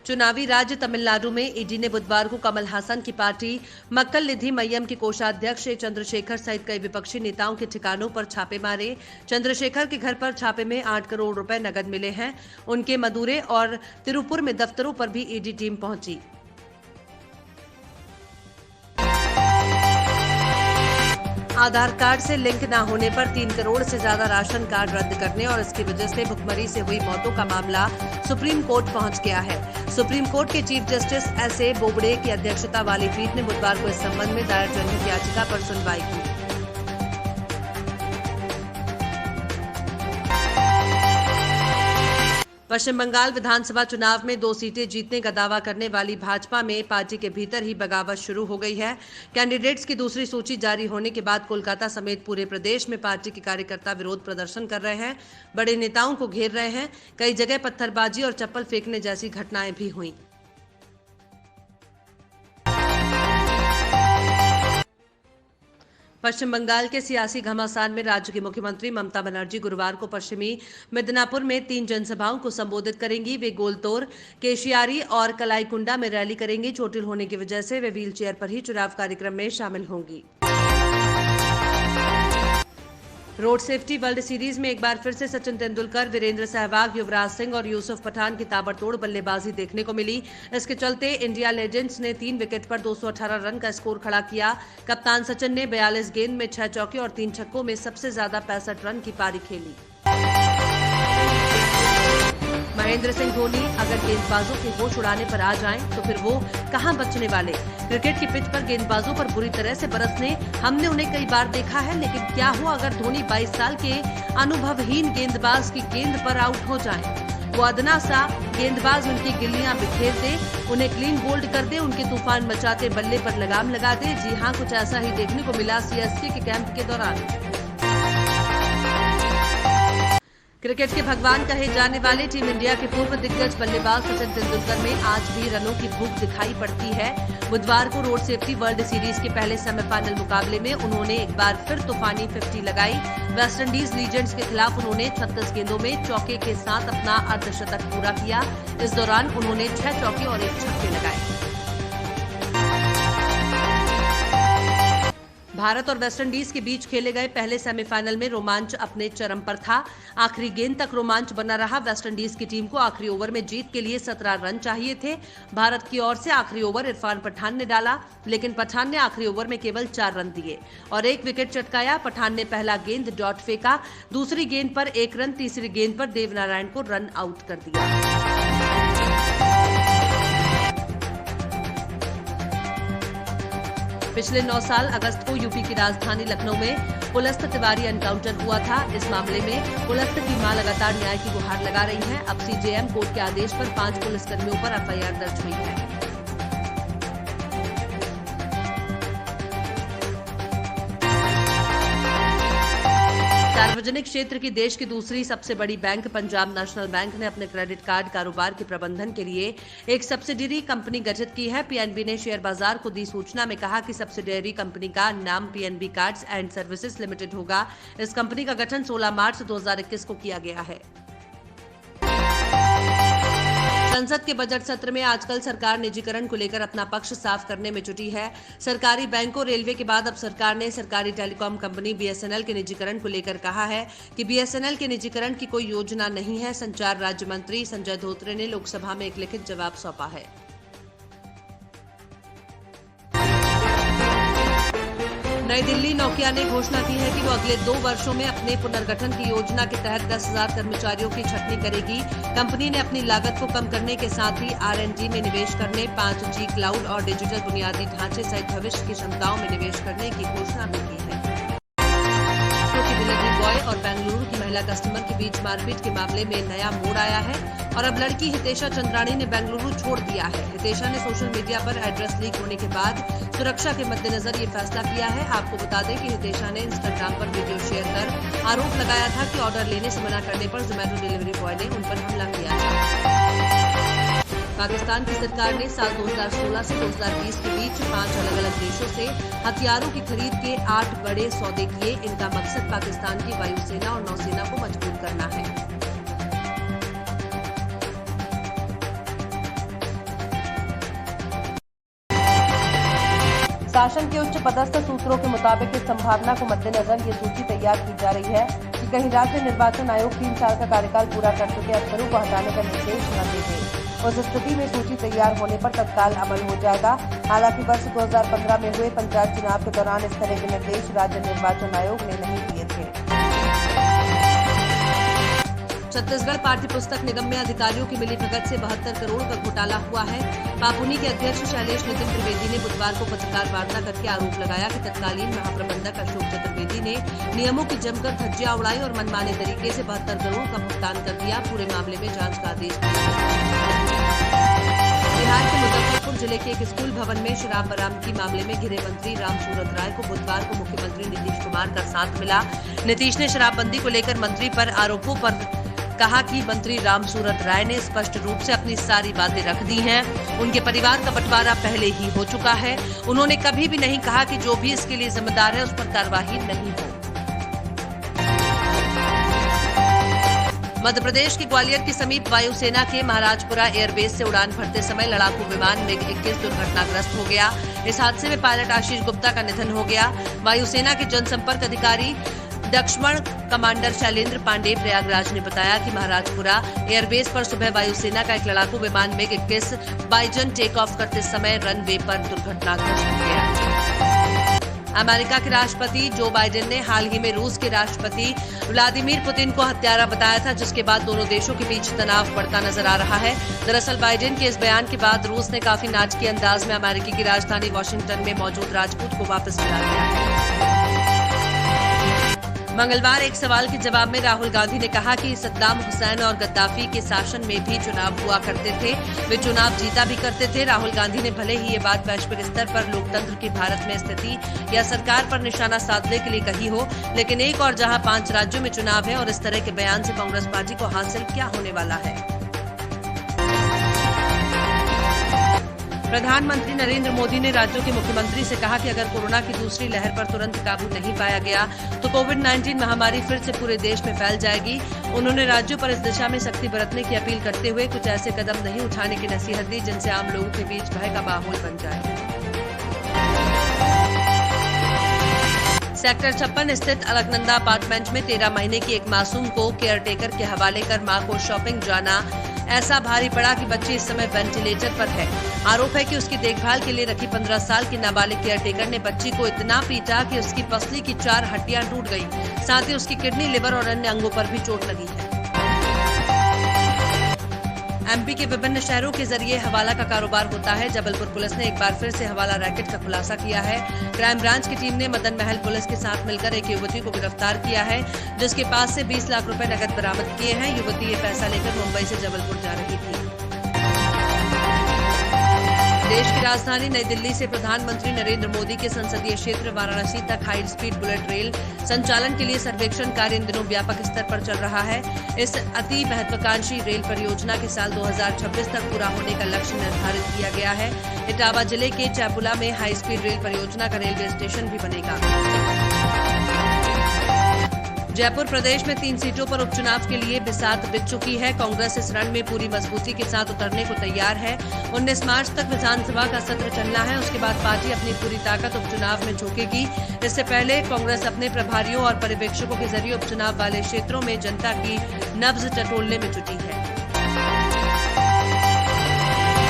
चुनावी राज्य तमिलनाडु में ईडी ने बुधवार को कमल हासन की पार्टी मक्कल निधि मय्यम के कोषाध्यक्ष चंद्रशेखर सहित कई विपक्षी नेताओं के ठिकानों पर छापे मारे। चंद्रशेखर के घर पर छापे में 8 करोड़ रुपए नकद मिले हैं। उनके मदुरै और तिरुपुर में दफ्तरों पर भी ईडी टीम पहुंची। आधार कार्ड से लिंक न होने पर 3 करोड़ से ज्यादा राशन कार्ड रद्द करने और इसकी वजह से भुखमरी से हुई मौतों का मामला सुप्रीम कोर्ट पहुंच गया है। सुप्रीम कोर्ट के चीफ जस्टिस एस.ए. बोबडे की अध्यक्षता वाली पीठ ने बुधवार को इस संबंध में दायर जनहित याचिका पर सुनवाई की। पश्चिम बंगाल विधानसभा चुनाव में 2 सीटें जीतने का दावा करने वाली भाजपा में पार्टी के भीतर ही बगावत शुरू हो गई है। कैंडिडेट्स की दूसरी सूची जारी होने के बाद कोलकाता समेत पूरे प्रदेश में पार्टी के कार्यकर्ता विरोध प्रदर्शन कर रहे हैं, बड़े नेताओं को घेर रहे हैं। कई जगह पत्थरबाजी और चप्पल फेंकने जैसी घटनाएं भी हुई। पश्चिम बंगाल के सियासी घमासान में राज्य की मुख्यमंत्री ममता बनर्जी गुरुवार को पश्चिमी मिदनापुर में 3 जनसभाओं को संबोधित करेंगी। वे गोलतोर, केशियारी और कलाईकुंडा में रैली करेंगी। चोटिल होने की वजह से वे व्हील चेयर पर ही चुनाव कार्यक्रम में शामिल होंगी। रोड सेफ्टी वर्ल्ड सीरीज में एक बार फिर से सचिन तेंदुलकर, वीरेंद्र सहवाग, युवराज सिंह और यूसुफ पठान की ताबड़तोड़ बल्लेबाजी देखने को मिली। इसके चलते इंडिया लेजेंड्स ने 3 विकेट पर 218 रन का स्कोर खड़ा किया। कप्तान सचिन ने 42 गेंद में 6 चौके और 3 छक्कों में सबसे ज्यादा 65 रन की पारी खेली। महेंद्र सिंह धोनी अगर गेंदबाजों के होश उड़ाने पर आ जाएं, तो फिर वो कहां बचने वाले। क्रिकेट की पिच पर गेंदबाजों पर बुरी तरह से बरसने हमने उन्हें कई बार देखा है, लेकिन क्या हो अगर धोनी 22 साल के अनुभवहीन गेंदबाज की गेंद पर आउट हो जाएं। वो अदना सा गेंदबाज उनकी गिल्लियां बिखेर दे, उन्हें क्लीन बोल्ड कर दे, उनके तूफान मचाते बल्ले पर लगाम लगा दे। जी हां, कुछ ऐसा ही देखने को मिला सीएसके के कैंप के दौरान। क्रिकेट के भगवान कहे जाने वाले टीम इंडिया के पूर्व दिग्गज बल्लेबाज सचिन तेंदुलकर में आज भी रनों की भूख दिखाई पड़ती है। बुधवार को रोड सेफ्टी वर्ल्ड सीरीज के पहले सेमीफाइनल मुकाबले में उन्होंने एक बार फिर तूफानी 50 लगाई। वेस्टइंडीज लीजेंड्स के खिलाफ उन्होंने 36 गेंदों में चौके के साथ अपना अर्धशतक पूरा किया। इस दौरान उन्होंने 6 चौके और 1 छक्के लगाए। भारत और वेस्टइंडीज के बीच खेले गए पहले सेमीफाइनल में रोमांच अपने चरम पर था। आखिरी गेंद तक रोमांच बना रहा। वेस्टइंडीज की टीम को आखिरी ओवर में जीत के लिए 17 रन चाहिए थे। भारत की ओर से आखिरी ओवर इरफान पठान ने डाला, लेकिन पठान ने आखिरी ओवर में केवल 4 रन दिए और 1 विकेट चटकाया। पठान ने पहला गेंद डॉट फेंका, दूसरी गेंद पर 1 रन, तीसरी गेंद पर देवनारायण को रन आउट कर दिया। पिछले 9 साल अगस्त को यूपी की राजधानी लखनऊ में पुलस्त तिवारी एनकाउंटर हुआ था। इस मामले में पुलस्त की मां लगातार न्याय की गुहार लगा रही हैं। अब सीजेएम कोर्ट के आदेश पर 5 पुलिसकर्मियों पर एफआईआर दर्ज हुई है। सार्वजनिक क्षेत्र की देश की दूसरी सबसे बड़ी बैंक पंजाब नेशनल बैंक ने अपने क्रेडिट कार्ड कारोबार के प्रबंधन के लिए एक सब्सिडियरी कंपनी गठित की है। पीएनबी ने शेयर बाजार को दी सूचना में कहा कि सब्सिडियरी कंपनी का नाम PNB cards and services limited होगा। इस कंपनी का गठन 16 मार्च 2021 को किया गया है। संसद के बजट सत्र में आजकल सरकार निजीकरण को लेकर अपना पक्ष साफ करने में जुटी है। सरकारी बैंकों, रेलवे के बाद अब सरकार ने सरकारी टेलीकॉम कंपनी बीएसएनएल के निजीकरण को लेकर कहा है कि बीएसएनएल के निजीकरण की कोई योजना नहीं है। संचार राज्य मंत्री संजय धोत्रे ने लोकसभा में एक लिखित जवाब सौंपा है। नई दिल्ली नोकिया ने घोषणा की है कि वो अगले 2 वर्षों में अपने पुनर्गठन की योजना के तहत 10,000 कर्मचारियों की छंटनी करेगी। कंपनी ने अपनी लागत को कम करने के साथ ही R&D में निवेश करने, 5G क्लाउड और डिजिटल बुनियादी ढांचे सहित भविष्य की क्षमताओं में निवेश करने की घोषणा भी की है। डिलीवरी बॉय और बेंगलुरु की महिला कस्टमर के बीच मारपीट के मामले में नया मोड़ आया है और अब लड़की हितेशा चंद्राणी ने बेंगलुरु छोड़ दिया है। हितेशा ने सोशल मीडिया पर एड्रेस लीक होने के बाद सुरक्षा के मद्देनजर ये फैसला किया है। आपको बता दें कि हितेशा ने इंस्टाग्राम पर वीडियो शेयर कर आरोप लगाया था कि ऑर्डर लेने से मना करने पर जोमेटो डिलीवरी बॉय ने उन पर हमला किया था। पाकिस्तान की सरकार ने साल 2016 से 2020 के बीच 5 अलग-अलग देशों से हथियारों की खरीद के 8 बड़े सौदे किए। इनका मकसद पाकिस्तान की वायुसेना और नौसेना को मजबूत करना है। प्रशासन के उच्च पदस्थ सूत्रों के मुताबिक इस संभावना को मद्देनजर ये सूची तैयार की जा रही है कि कहीं राज्य निर्वाचन आयोग 3 साल का कार्यकाल पूरा कर चुके अफसरों को हटाने का निर्देश न दे दे। उस स्थिति में सूची तैयार होने पर तत्काल अमल हो जाएगा। हालांकि वर्ष 2015 में हुए पंचायत चुनाव के दौरान इस तरह के निर्देश राज्य निर्वाचन आयोग ने नहीं दिए थे। छत्तीसगढ़ पाठ्य पुस्तक निगम में अधिकारियों की मिलीभगत से 72 करोड़ का घोटाला हुआ है। पापुनी के अध्यक्ष शैलेश नितिन त्रिवेदी ने बुधवार को पत्रकार वार्ता करके आरोप लगाया कि तत्कालीन महाप्रबंधक अशोक चतुर्वेदी ने नियमों की जमकर धज्जियां उड़ाई और मनमाने तरीके से 72 करोड़ का भुगतान कर दिया। पूरे मामले में जांच का आदेश दिया। बिहार के मुजफ्फरपुर जिले के एक स्कूल भवन में शराब बरामदगी मामले में घिरे मंत्री रामसूरत राय को बुधवार को मुख्यमंत्री नीतीश कुमार का साथ मिला। नीतीश ने शराबबंदी को लेकर मंत्री पर आरोपों पर कहा कि मंत्री रामसूरत राय ने स्पष्ट रूप से अपनी सारी बातें रख दी हैं। उनके परिवार का बंटवारा पहले ही हो चुका है। उन्होंने कभी भी नहीं कहा कि जो भी इसके लिए जिम्मेदार है उस पर कार्रवाई नहीं हो। मध्य प्रदेश के ग्वालियर के समीप वायुसेना के महाराजपुरा एयरबेस से उड़ान भरते समय लड़ाकू विमान मिग 21 दुर्घटनाग्रस्त हो गया। इस हादसे में पायलट आशीष गुप्ता का निधन हो गया। वायुसेना के जनसंपर्क अधिकारी दक्षिण कमांडर शैलेंद्र पांडे प्रयागराज ने बताया कि महाराजपुरा एयरबेस पर सुबह वायुसेना का एक लड़ाकू विमान मिग 21 बाइजन टेक ऑफ करते समय रनवे पर दुर्घटनाग्रस्त हो गया। अमेरिका के राष्ट्रपति जो बाइडेन ने हाल ही में रूस के राष्ट्रपति व्लादिमीर पुतिन को हत्यारा बताया था, जिसके बाद दोनों देशों के बीच तनाव बढ़ता नजर आ रहा है। दरअसल बाइडेन के इस बयान के बाद रूस ने काफी नाटकीय अंदाज में अमेरिकी की राजधानी वॉशिंगटन में मौजूद राजपूत को वापस बुला लिया है। मंगलवार एक सवाल के जवाब में राहुल गांधी ने कहा कि सद्दाम हुसैन और गद्दाफी के शासन में भी चुनाव हुआ करते थे, वे चुनाव जीता भी करते थे। राहुल गांधी ने भले ही ये बात वैश्विक स्तर पर लोकतंत्र की भारत में स्थिति या सरकार पर निशाना साधने के लिए कही हो, लेकिन एक और जहां 5 राज्यों में चुनाव है और इस तरह के बयान से कांग्रेस पार्टी को हासिल क्या होने वाला है। प्रधानमंत्री नरेंद्र मोदी ने राज्यों के मुख्यमंत्री से कहा कि अगर कोरोना की दूसरी लहर पर तुरंत काबू नहीं पाया गया तो कोविड-19 महामारी फिर से पूरे देश में फैल जाएगी। उन्होंने राज्यों पर इस दिशा में सख्ती बरतने की अपील करते हुए कुछ ऐसे कदम नहीं उठाने की नसीहत दी जिनसे आम लोगों के बीच भय का माहौल बन जाए। सेक्टर 56 स्थित अलकनंदा अपार्टमेंट में 13 महीने की एक मासूम को केयरटेकर के हवाले कर मां को शॉपिंग जाना ऐसा भारी पड़ा कि बच्ची इस समय वेंटिलेटर पर है। आरोप है कि उसकी देखभाल के लिए रखी 15 साल की नाबालिग केयरटेकर ने बच्ची को इतना पीटा कि उसकी पसली की 4 हड्डियां टूट गईं। साथ ही उसकी किडनी, लिवर और अन्य अंगों पर भी चोट लगी है। एमपी के विभिन्न शहरों के जरिए हवाला का कारोबार होता है। जबलपुर पुलिस ने एक बार फिर से हवाला रैकेट का खुलासा किया है। क्राइम ब्रांच की टीम ने मदन महल पुलिस के साथ मिलकर एक युवती को गिरफ्तार किया है, जिसके पास से 20 लाख रुपए नकद बरामद किए हैं। युवती ये पैसा लेकर मुंबई से जबलपुर जा रही थी। देश की राजधानी नई दिल्ली से प्रधानमंत्री नरेंद्र मोदी के संसदीय क्षेत्र वाराणसी तक हाई स्पीड बुलेट रेल संचालन के लिए सर्वेक्षण कार्य इन दिनों व्यापक स्तर पर चल रहा है। इस अति महत्वाकांक्षी रेल परियोजना के साल 2026 तक पूरा होने का लक्ष्य निर्धारित किया गया है। इटावा जिले के चैपुला में हाई स्पीड रेल परियोजना का रेलवे स्टेशन भी बनेगा। जयपुर प्रदेश में 3 सीटों पर उपचुनाव के लिए बिसात बिछ चुकी है। कांग्रेस इस रण में पूरी मजबूती के साथ उतरने को तैयार है। 19 मार्च तक विधानसभा का सत्र चलना है। उसके बाद पार्टी अपनी पूरी ताकत उपचुनाव में झोंकेगी। इससे पहले कांग्रेस अपने प्रभारियों और पर्यवेक्षकों के जरिए उपचुनाव वाले क्षेत्रों में जनता की नब्ज टटोलने में जुटी है।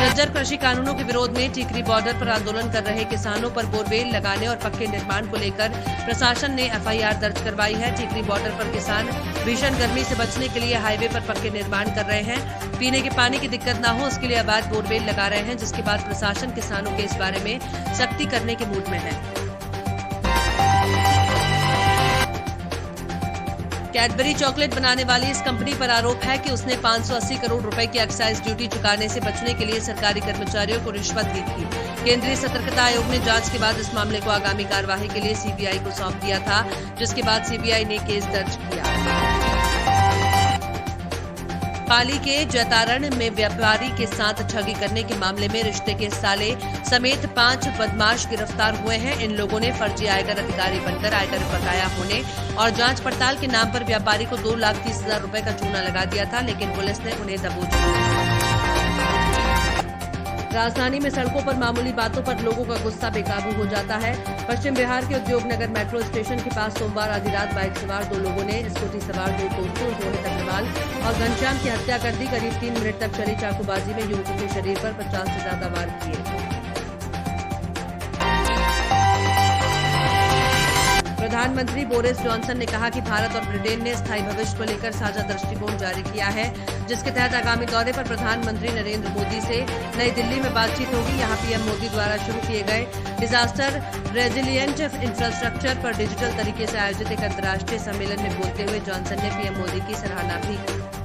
झज्जर कृषि कानूनों के विरोध में टिकरी बॉर्डर पर आंदोलन कर रहे किसानों पर बोरवेल लगाने और पक्के निर्माण को लेकर प्रशासन ने एफआईआर दर्ज करवाई है। टिकरी बॉर्डर पर किसान भीषण गर्मी से बचने के लिए हाईवे पर पक्के निर्माण कर रहे हैं। पीने के पानी की दिक्कत न हो उसके लिए अवैध बोरवेल लगा रहे हैं, जिसके बाद प्रशासन किसानों के इस बारे में सख्ती करने के मूड में है। कैडबरी चॉकलेट बनाने वाली इस कंपनी पर आरोप है कि उसने 580 करोड़ रुपए की एक्साइज ड्यूटी चुकाने से बचने के लिए सरकारी कर्मचारियों को रिश्वत दी थी। केंद्रीय सतर्कता आयोग ने जांच के बाद इस मामले को आगामी कार्यवाही के लिए सीबीआई को सौंप दिया था, जिसके बाद सीबीआई ने केस दर्ज किया। पाली के जैतारण में व्यापारी के साथ ठगी करने के मामले में रिश्ते के साले समेत 5 बदमाश गिरफ्तार हुए हैं। इन लोगों ने फर्जी आयकर अधिकारी बनकर आयकर बकाया होने और जांच पड़ताल के नाम पर व्यापारी को 2,30,000 रुपए का चूना लगा दिया था, लेकिन पुलिस ने उन्हें दबोच लिया। राजधानी में सड़कों पर मामूली बातों पर लोगों का गुस्सा बेकाबू हो जाता है। पश्चिम बिहार के उद्योग नगर मेट्रो स्टेशन के पास सोमवार आधी रात बाइक सवार 2 लोगों ने स्कूटी सवार 2 दोस्तों रोहित अग्रवाल और घनश्याम की हत्या कर दी। करीब 3 मिनट तक चली चाकूबाजी में युवकों के शरीर पर 50 से ज्यादा वार किए। प्रधानमंत्री बोरिस जॉनसन ने कहा कि भारत और ब्रिटेन ने स्थायी भविष्य को लेकर साझा दृष्टिकोण जारी किया है, जिसके तहत आगामी दौरे पर प्रधानमंत्री नरेंद्र मोदी से नई दिल्ली में बातचीत होगी। यहां पीएम मोदी द्वारा शुरू किए गए डिजास्टर रेजिलिएंट इंफ्रास्ट्रक्चर पर डिजिटल तरीके से आयोजित एक अंतर्राष्ट्रीय सम्मेलन में बोलते हुए जॉनसन ने पीएम मोदी की सराहना भी की।